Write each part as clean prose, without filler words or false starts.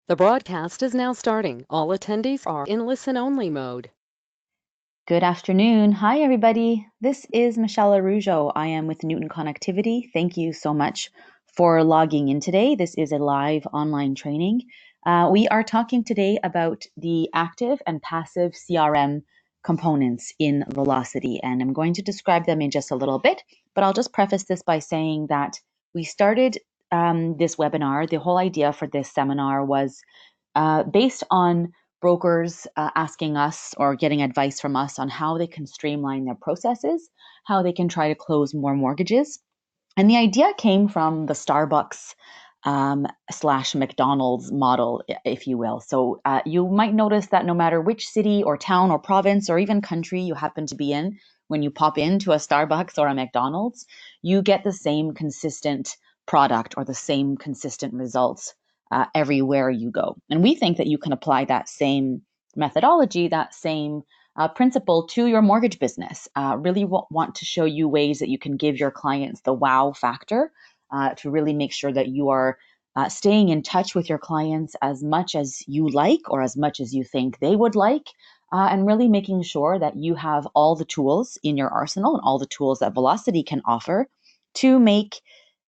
The broadcast is now starting. All attendees are in listen-only mode. Good afternoon. Hi, everybody. This is Michelle Arujo. I am with Newton Connectivity. Thank you so much for logging in today. This is a live online training. We are talking today about the active and passive CRM components in Velocity, and I'm going to describe them in just a little bit, but I'll just preface this by saying that we started this webinar. The whole idea for this seminar was based on brokers asking us or getting advice from us on how they can streamline their processes, how they can try to close more mortgages. And the idea came from the Starbucks slash McDonald's model, if you will. So you might notice that no matter which city or town or province or even country you happen to be in, when you pop into a Starbucks or a McDonald's, you get the same consistent product or the same consistent results everywhere you go. And we think that you can apply that same methodology, that same principle to your mortgage business. Really want to show you ways that you can give your clients the wow factor to really make sure that you are staying in touch with your clients as much as you like or as much as you think they would like. And really making sure that you have all the tools in your arsenal and all the tools that Velocity can offer to make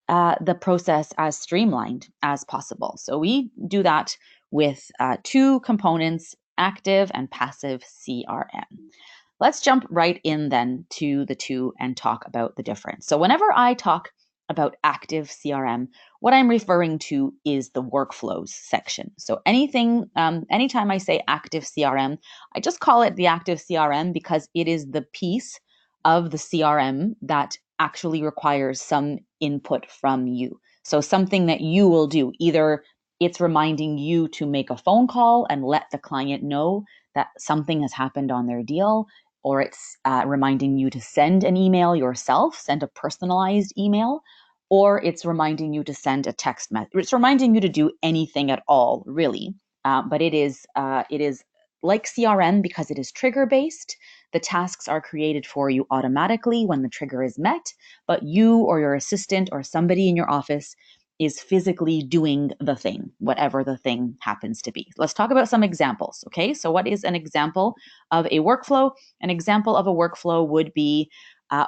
the process as streamlined as possible. So we do that with two components, active and passive CRM. Let's jump right in then to the two and talk about the difference. So whenever I talk about active CRM, what I'm referring to is the workflows section. So anytime I say active CRM, I just call it the active CRM because it is the piece of the CRM that actually requires some input from you. So something that you will do, either it's reminding you to make a phone call and let the client know that something has happened on their deal, or it's reminding you to send an email yourself, send a personalized email, or it's reminding you to send a text message. It's reminding you to do anything at all, really. But it is like CRM because it is trigger based. The tasks are created for you automatically when the trigger is met, but you or your assistant or somebody in your office is physically doing the thing, whatever the thing happens to be. Let's talk about some examples, okay? So what is an example of a workflow? An example of a workflow would be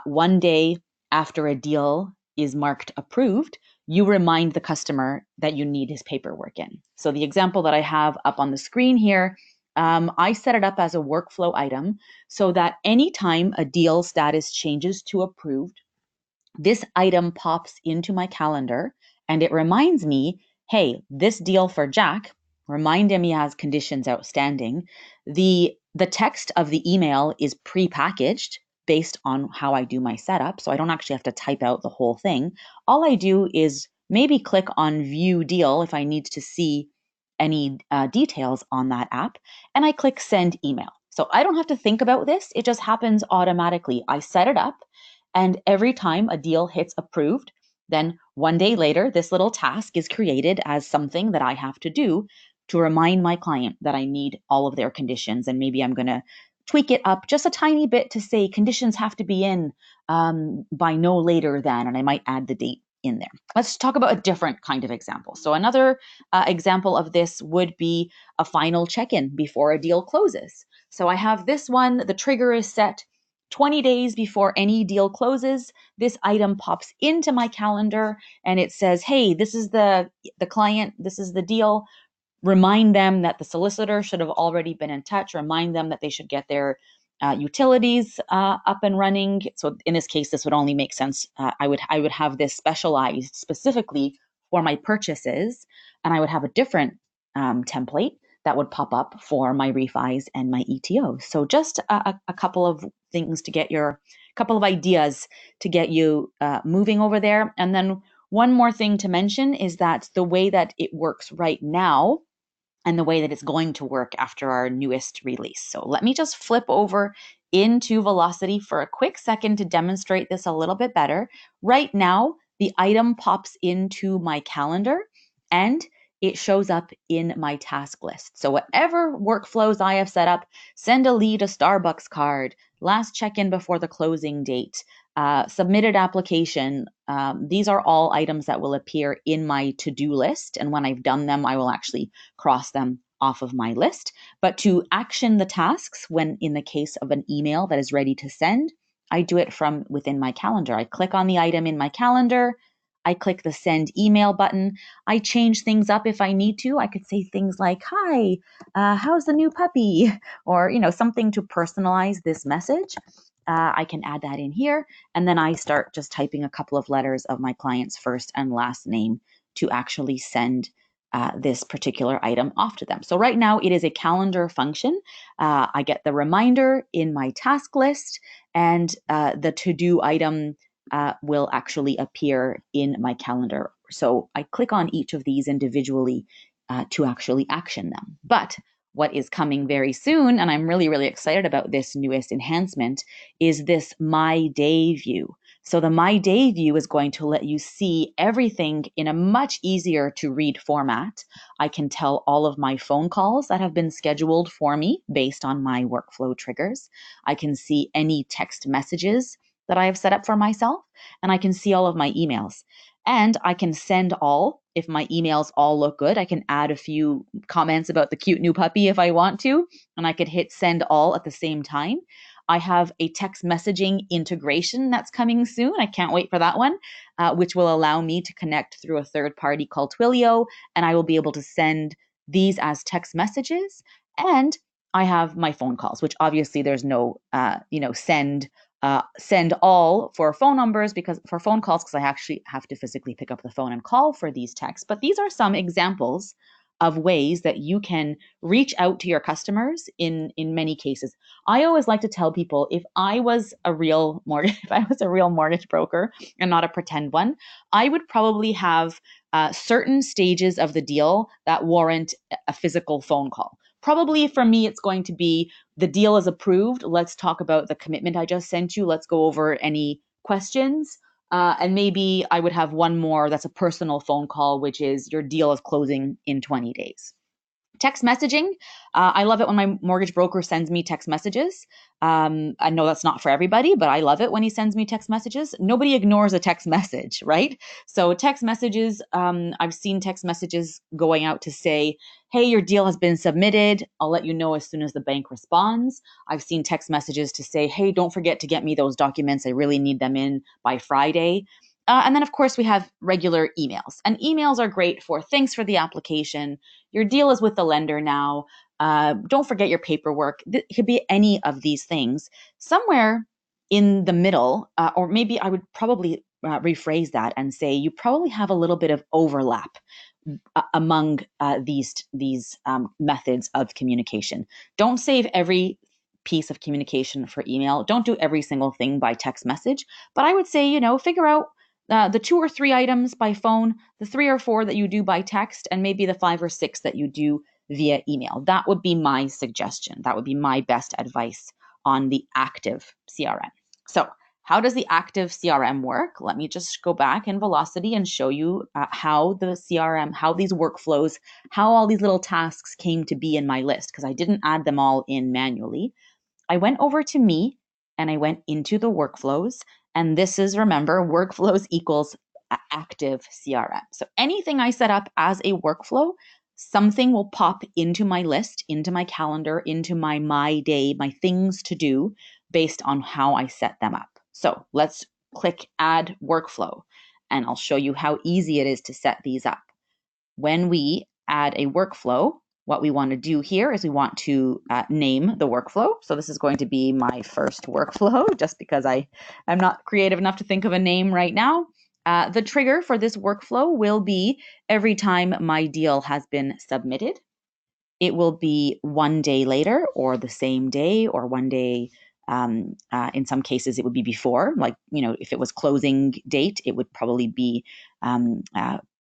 one day after a deal is marked approved, you remind the customer that you need his paperwork in. So the example that I have up on the screen here, I set it up as a workflow item so that anytime a deal status changes to approved, this item pops into my calendar and it reminds me, hey, this deal for Jack, remind him he has conditions outstanding. The text of the email is pre-packaged based on how I do my setup. So I don't actually have to type out the whole thing. All I do is maybe click on view deal if I need to see any details on that app, and I click send email. So I don't have to think about this. It just happens automatically. I set it up, and every time a deal hits approved, then one day later, this little task is created as something that I have to do to remind my client that I need all of their conditions. And maybe I'm going to tweak it up just a tiny bit to say conditions have to be in by no later than, and I might add the date in there. Let's talk about a different kind of example. So another example of this would be a final check-in before a deal closes. So I have this one, the trigger is set 20 days before any deal closes. This item pops into my calendar and it says, hey, this is the client, this is the deal. Remind them that the solicitor should have already been in touch. Remind them that they should get their utilities up and running. So in this case, this would only make sense. I would have this specialized specifically for my purchases, and I would have a different template that would pop up for my refis and my ETOs. So just a couple of things to get your couple of ideas to get you moving over there. And then one more thing to mention is that the way that it works right now and the way that it's going to work after our newest release. So let me just flip over into Velocity for a quick second to demonstrate this a little bit better. Right now, the item pops into my calendar and it shows up in my task list. So whatever workflows I have set up, send a lead a Starbucks card, last check-in before the closing date, submitted application. These are all items that will appear in my to-do list. And when I've done them, I will actually cross them off of my list. But to action the tasks, when in the case of an email that is ready to send, I do it from within my calendar. I click on the item in my calendar. I click the send email button. I change things up if I need to. I could say things like, hi, how's the new puppy? Or, something to personalize this message. I can add that in here. And then I start just typing a couple of letters of my client's first and last name to actually send this particular item off to them. So right now it is a calendar function. I get the reminder in my task list, and the to-do item will actually appear in my calendar. So I click on each of these individually to actually action them. But what is coming very soon, and I'm really, really excited about this newest enhancement, is this My Day view. So the My Day view is going to let you see everything in a much easier to read format. I can tell all of my phone calls that have been scheduled for me based on my workflow triggers. I can see any text messages that I have set up for myself, and I can see all of my emails. And I can send all if my emails all look good. I can add a few comments about the cute new puppy if I want to, and I could hit send all at the same time. I have a text messaging integration that's coming soon. I can't wait for that one, which will allow me to connect through a third party called Twilio, and I will be able to send these as text messages. And I have my phone calls, which obviously there's no, send all for phone numbers for phone calls, because I actually have to physically pick up the phone and call for these texts. But these are some examples of ways that you can reach out to your customers in many cases. I always like to tell people, if I was a real mortgage broker and not a pretend one, I would probably have certain stages of the deal that warrant a physical phone call. Probably for me, it's going to be, the deal is approved. Let's talk about the commitment I just sent you. Let's go over any questions. And maybe I would have one more that's a personal phone call, which is, your deal is closing in 20 days. Text messaging. I love it when my mortgage broker sends me text messages. I know that's not for everybody, but I love it when he sends me text messages. Nobody ignores a text message, right? So text messages, I've seen text messages going out to say, hey, your deal has been submitted. I'll let you know as soon as the bank responds. I've seen text messages to say, hey, don't forget to get me those documents. I really need them in by Friday. And then, of course, we have regular emails. And emails are great for, thanks for the application. Your deal is with the lender now. Don't forget your paperwork. It could be any of these things. Somewhere in the middle, or maybe I would probably rephrase that and say, you probably have a little bit of overlap among these methods of communication. Don't save every piece of communication for email. Don't do every single thing by text message. But I would say, figure out the 2 or 3 items by phone, the 3 or 4 that you do by text, and maybe the 5 or 6 that you do via email. That would be my suggestion. That would be my best advice on the active CRM. So how does the active CRM work? Let me just go back in Velocity and show you how the CRM, how these workflows, how all these little tasks came to be in my list, because I didn't add them all in manually. I went over to me and I went into the workflows. And this is, remember, workflows equals active CRM. So anything I set up as a workflow, something will pop into my list, into my calendar, into my day, my things to do based on how I set them up. So let's click add workflow, and I'll show you how easy it is to set these up. When we add a workflow, what we want to do here is we want to name the workflow. So this is going to be my first workflow, just because I'm not creative enough to think of a name right now. The trigger for this workflow will be every time my deal has been submitted. It will be 1 day later, or the same day, or 1 day. In some cases, it would be before. Like, if it was closing date, it would probably be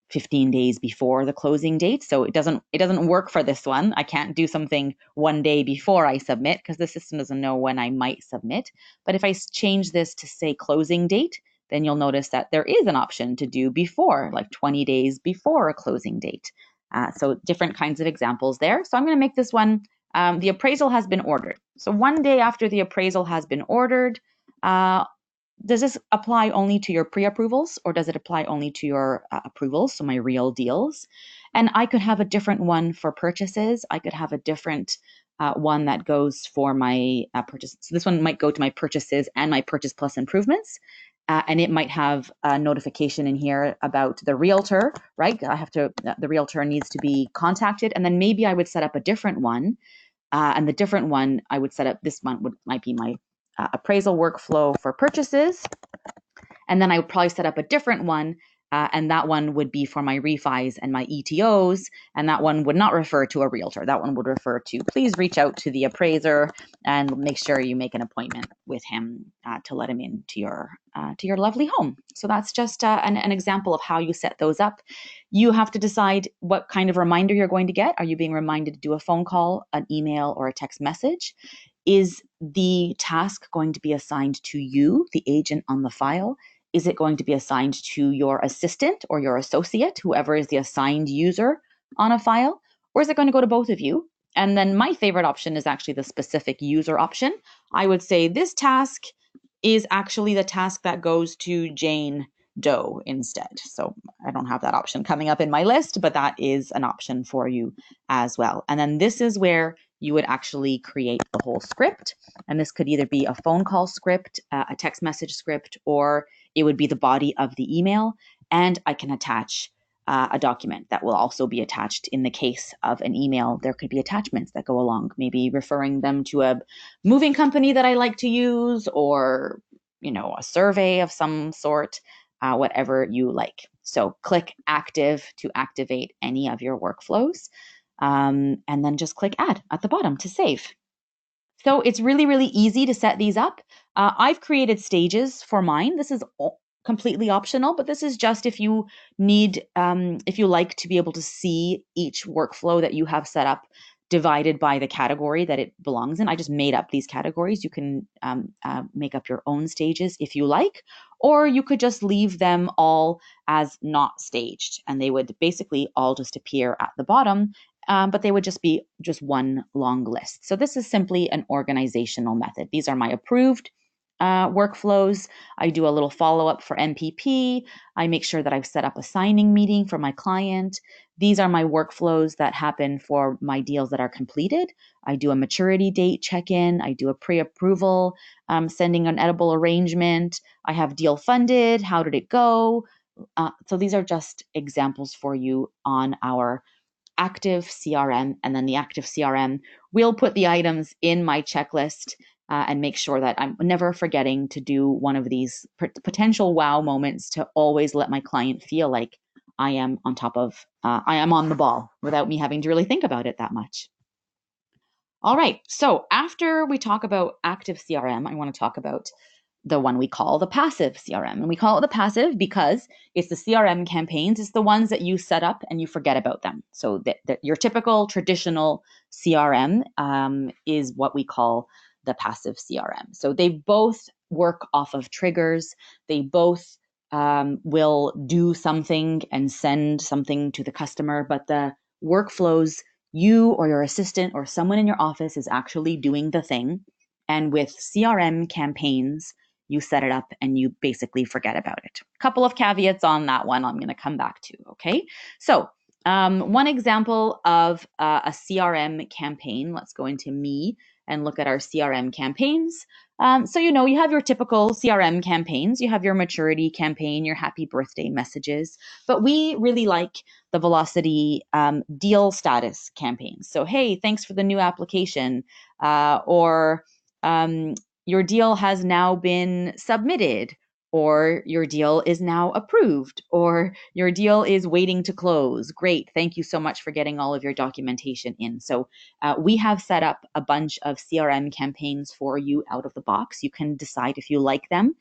15 days before the closing date. So it doesn't work for this one. I can't do something 1 day before I submit, because the system doesn't know when I might submit. But if I change this to say closing date, then you'll notice that there is an option to do before, like 20 days before a closing date. So different kinds of examples there. So I'm going to make this one, the appraisal has been ordered. So 1 day after the appraisal has been ordered, does this apply only to your pre-approvals, or does it apply only to your approvals, so my real deals? And I could have a different one for purchases. I could have a different one that goes for my purchases. So this one might go to my purchases and my purchase plus improvements. And it might have a notification in here about the realtor, right? The realtor needs to be contacted. And then maybe I would set up a different one. And the different one I would set up, this one might be my appraisal workflow for purchases. And then I would probably set up a different one. And that one would be for my refis and my ETOs. And that one would not refer to a realtor. That one would refer to, please reach out to the appraiser and make sure you make an appointment with him to let him into your lovely home. So that's just an example of how you set those up. You have to decide what kind of reminder you're going to get. Are you being reminded to do a phone call, an email, or a text message? Is the task going to be assigned to you, the agent on the file? Is it going to be assigned to your assistant or your associate, whoever is the assigned user on a file? Or is it going to go to both of you? And then my favorite option is actually the specific user option. I would say this task is actually the task that goes to Jane Doe instead. So I don't have that option coming up in my list, but that is an option for you as well. And then this is where you would actually create the whole script. And this could either be a phone call script, a text message script, or it would be the body of the email. And I can attach a document that will also be attached. In the case of an email, there could be attachments that go along, maybe referring them to a moving company that I like to use, or a survey of some sort, whatever you like. So click active to activate any of your workflows, and then just click add at the bottom to save. So it's really, really easy to set these up. I've created stages for mine. This is completely optional, but this is just if you need, if you like to be able to see each workflow that you have set up divided by the category that it belongs in. I just made up these categories. You can make up your own stages if you like, or you could just leave them all as not staged, and they would basically all just appear at the bottom. But they would just be just one long list. So this is simply an organizational method. These are my approved workflows. I do a little follow-up for MPP. I make sure that I've set up a signing meeting for my client. These are my workflows that happen for my deals that are completed. I do a maturity date check-in. I do a pre-approval, sending an edible arrangement. I have deal funded. How did it go? So these are just examples for you on our active CRM. And then the active CRM will put the items in my checklist and make sure that I'm never forgetting to do one of these potential wow moments to always let my client feel like I am on top of, I am on the ball without me having to really think about it that much. All right, so after we talk about active CRM, I want to talk about the one we call the passive CRM. And we call it the passive because it's the CRM campaigns. It's the ones that you set up and you forget about them. So that your typical traditional CRM is what we call the passive CRM. So they both work off of triggers. They both will do something and send something to the customer, but the workflows, you or your assistant or someone in your office is actually doing the thing. And with CRM campaigns, you set it up and you basically forget about it. Couple of caveats on that one I'm going to come back to, okay? So one example of a CRM campaign, let's go into me and look at our CRM campaigns. So you have your typical CRM campaigns. You have your maturity campaign, your happy birthday messages, but we really like the Velocity deal status campaigns. So, hey, thanks for the new application, or your deal has now been submitted, or your deal is now approved, or your deal is waiting to close. Great. Thank you so much for getting all of your documentation in. So we have set up a bunch of CRM campaigns for you out of the box. You can decide if you like them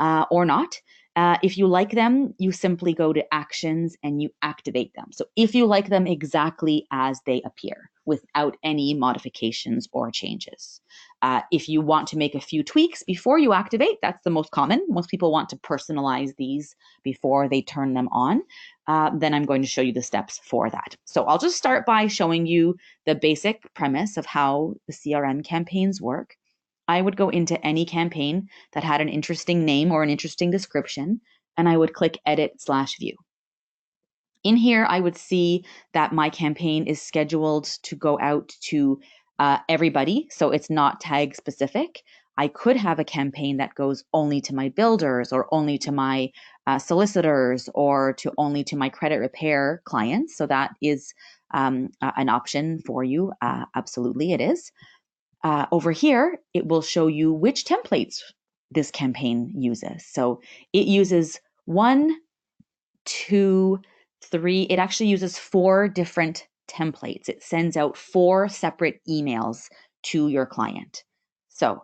or not. If you like them, you simply go to actions and you activate them. So if you like them exactly as they appear without any modifications or changes. If you want to make a few tweaks before you activate, that's the most common. Most people want to personalize these before they turn them on. Then I'm going to show you the steps for that. So I'll just start by showing you the basic premise of how the CRM campaigns work. I would go into any campaign that had an interesting name or an interesting description, and I would click Edit/View. In here, I would see that my campaign is scheduled to go out to everybody, so it's not tag specific. I could have a campaign that goes only to my builders or only to my solicitors or only to my credit repair clients. So that is an option for you. Absolutely, it is. Over here, it will show you which templates this campaign uses. So it uses 1, 2, 3. It actually uses 4 different templates. It sends out 4 separate emails to your client. So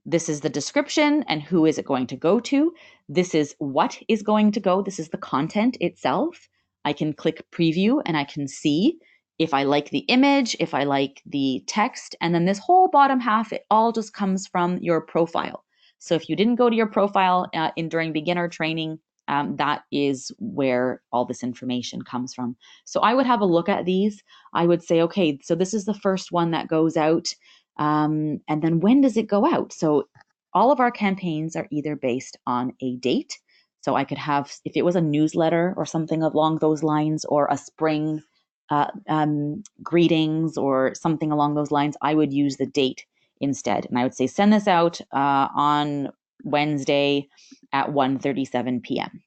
this is the description and who is it going to go to. This is what is going to go. This is the content itself. I can click preview and I can see if I like the image, if I like the text, and then this whole bottom half, it all just comes from your profile. So if you didn't go to your profile during beginner training, that is where all this information comes from. So I would have a look at these. I would say, okay, so this is the first one that goes out. And then when does it go out? So all of our campaigns are either based on a date. So I could have, if it was a newsletter or something along those lines, or a spring greetings or something along those lines, I would use the date instead. And I would say, send this out on Wednesday at 1:37 p.m.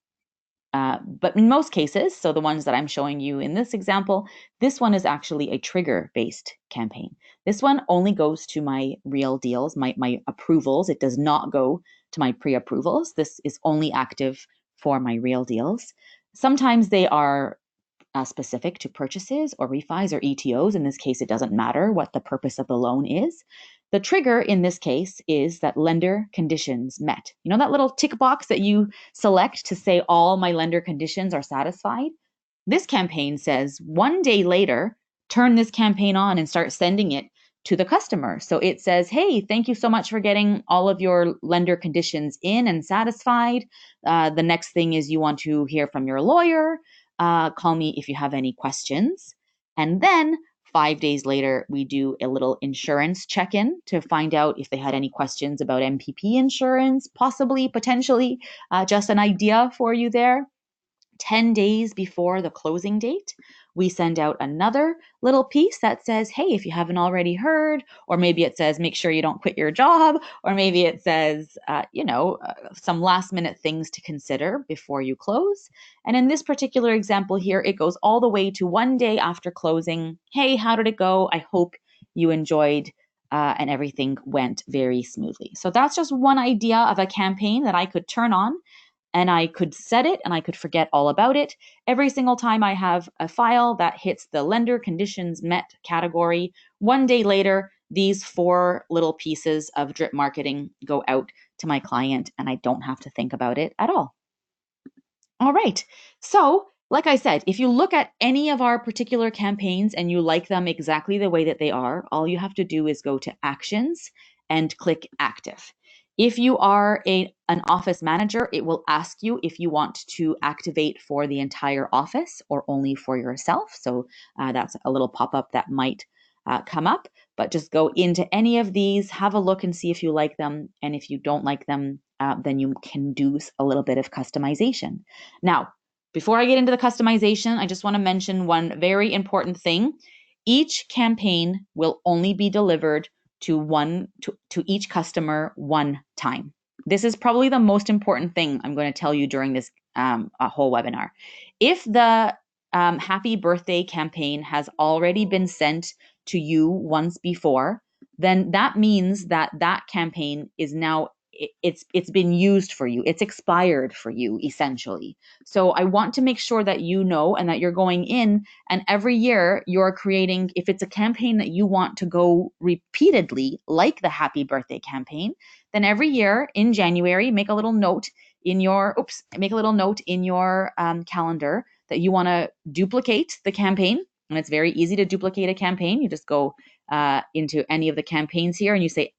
But in most cases, so the ones that I'm showing you in this example, this one is actually a trigger-based campaign. This one only goes to my real deals, my approvals. It does not go to my pre-approvals. This is only active for my real deals. Sometimes they are specific to purchases or refis or ETOs. In this case, it doesn't matter what the purpose of the loan is. The trigger in this case is that lender conditions met. You know that little tick box that you select to say all my lender conditions are satisfied? This campaign says 1 day later, turn this campaign on and start sending it to the customer. So it says, hey, thank you so much for getting all of your lender conditions in and satisfied. The next thing is you want to hear from your lawyer. Call me if you have any questions. And then 5 days later, we do a little insurance check-in to find out if they had any questions about MPP insurance, possibly, potentially, just an idea for you there. 10 days before the closing date, we send out another little piece that says, hey, if you haven't already heard, or maybe it says, make sure you don't quit your job, or maybe it says, some last minute things to consider before you close. And in this particular example here, it goes all the way to 1 day after closing. Hey, how did it go? I hope you enjoyed and everything went very smoothly. So that's just one idea of a campaign that I could turn on, and I could set it and I could forget all about it. Every single time I have a file that hits the lender conditions met category, 1 day later, these 4 little pieces of drip marketing go out to my client and I don't have to think about it at all. All right. So, like I said, if you look at any of our particular campaigns and you like them exactly the way that they are, all you have to do is go to Actions and click Active. If you are an office manager, it will ask you if you want to activate for the entire office or only for yourself. So that's a little pop-up that might come up, but just go into any of these, have a look and see if you like them. And if you don't like them, then you can do a little bit of customization. Now, before I get into the customization, I just want to mention one very important thing. Each campaign will only be delivered to each customer one time. This is probably the most important thing I'm going to tell you during this whole webinar. If the happy birthday campaign has already been sent to you once before, then that means that that campaign is now it's been used for you. It's expired for you, essentially. So I want to make sure that you know and that you're going in and every year you're creating, if it's a campaign that you want to go repeatedly, like the happy birthday campaign, then every year in January, make a little note in your calendar that you want to duplicate the campaign. And it's very easy to duplicate a campaign. You just go into any of the campaigns here and you say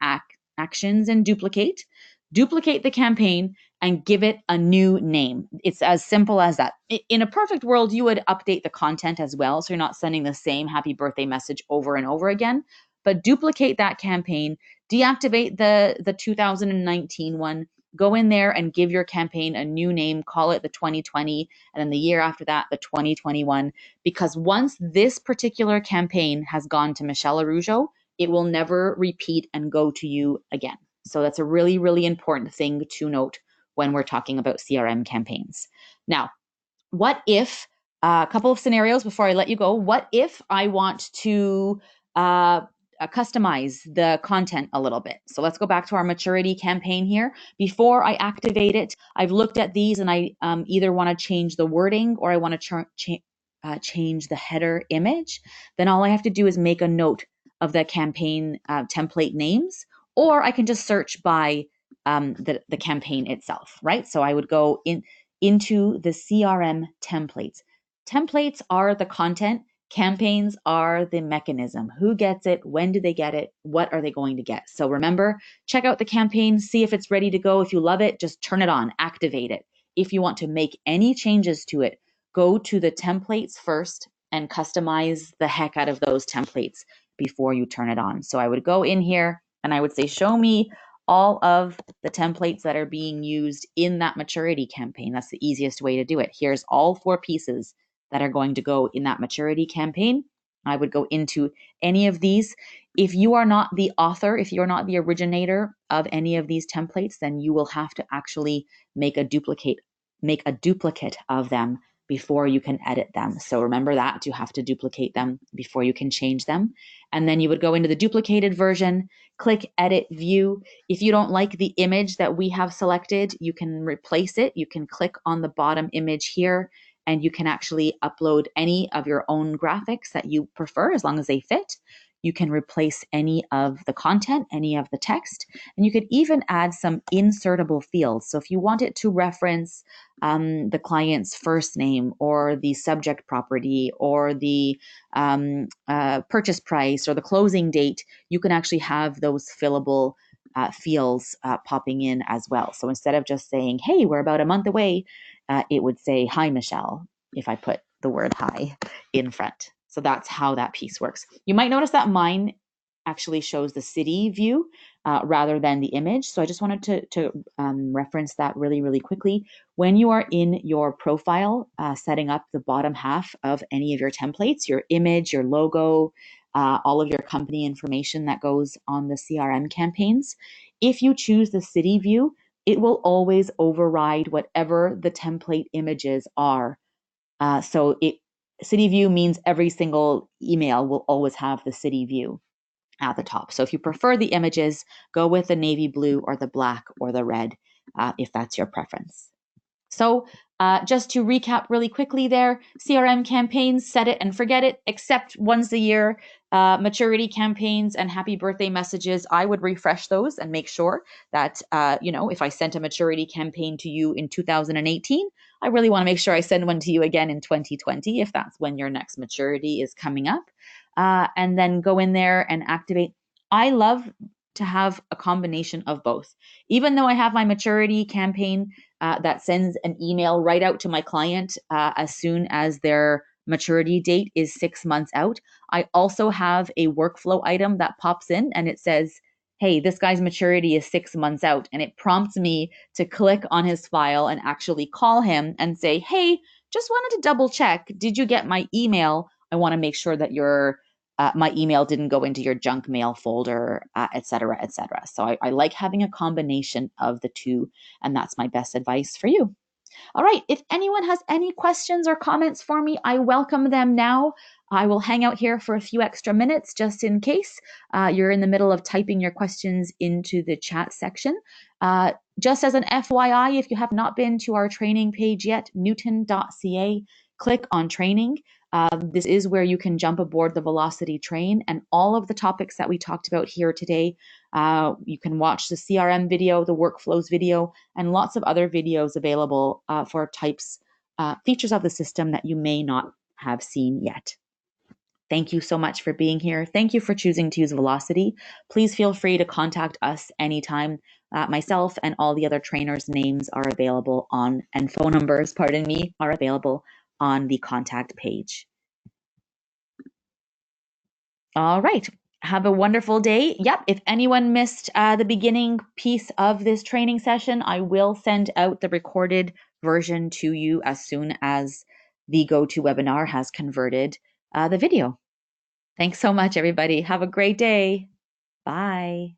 Actions and duplicate the campaign and give it a new name. It's as simple as that. In a perfect world, you would update the content as well, so you're not sending the same happy birthday message over and over again, but duplicate that campaign, deactivate the 2019 one, go in there and give your campaign a new name, call it the 2020, and then the year after that, the 2021, because once this particular campaign has gone to Michelle Arujo, it will never repeat and go to you again. So that's a really, really important thing to note when we're talking about CRM campaigns. Now, what if, a couple of scenarios before I let you go, what if I want to customize the content a little bit? So let's go back to our maturity campaign here. Before I activate it, I've looked at these and I either want to change the wording or I want to change the header image. Then all I have to do is make a note of the campaign template names, or I can just search by the campaign itself, right? So I would go into the CRM templates. Templates are the content. Campaigns are the mechanism. Who gets it? When do they get it? What are they going to get? So remember, check out the campaign, see if it's ready to go. If you love it, just turn it on, activate it. If you want to make any changes to it, go to the templates first and customize the heck out of those templates before you turn it on. So I would go in here and I would say, show me all of the templates that are being used in that maturity campaign. That's the easiest way to do it. Here's all 4 pieces that are going to go in that maturity campaign. I would go into any of these. If you are not the author, if you're not the originator of any of these templates, then you will have to actually make a duplicate of them before you can edit them. So remember that you have to duplicate them before you can change them. And then you would go into the duplicated version, click edit view. If you don't like the image that we have selected, you can replace it. You can click on the bottom image here and you can actually upload any of your own graphics that you prefer as long as they fit. You can replace any of the content, any of the text, and you could even add some insertable fields. So if you want it to reference the client's first name or the subject property or the purchase price or the closing date, you can actually have those fillable fields popping in as well. So instead of just saying, hey, we're about a month away, it would say, hi, Michelle, if I put the word hi in front. So that's how that piece works. You might notice that mine actually shows the city view rather than the image. So I just wanted to reference that really, really quickly. When you are in your profile, setting up the bottom half of any of your templates, your image, your logo, all of your company information that goes on the CRM campaigns, if you choose the city view, it will always override whatever the template images are. So city view means every single email will always have the city view at the top. So if you prefer the images, go with the navy blue or the black or the red, if that's your preference. So just to recap really quickly there, CRM campaigns, set it and forget it, except once a year. Maturity campaigns and happy birthday messages, I would refresh those and make sure that, if I sent a maturity campaign to you in 2018, I really want to make sure I send one to you again in 2020, if that's when your next maturity is coming up. And then go in there and activate. I love to have a combination of both. Even though I have my maturity campaign that sends an email right out to my client as soon as their maturity date is 6 months out, I also have a workflow item that pops in and it says, hey, this guy's maturity is 6 months out. And it prompts me to click on his file and actually call him and say, hey, just wanted to double check. Did you get my email? I want to make sure that my email didn't go into your junk mail folder, et cetera, et cetera. So I like having a combination of the two, and that's my best advice for you. All right, if anyone has any questions or comments for me, I welcome them now. I will hang out here for a few extra minutes just in case you're in the middle of typing your questions into the chat section. Just as an FYI, if you have not been to our training page yet, newton.ca, click on training. This is where you can jump aboard the Velocity train, and all of the topics that we talked about here today. You can watch the CRM video, the workflows video, and lots of other videos available for features of the system that you may not have seen yet. Thank you so much for being here. Thank you for choosing to use Velocity. Please feel free to contact us anytime. Myself and all the other trainers' names are available and phone numbers, are available on the contact page. All right. Have a wonderful day. Yep, if anyone missed the beginning piece of this training session, I will send out the recorded version to you as soon as the GoToWebinar has converted the video. Thanks so much, everybody. Have a great day. Bye.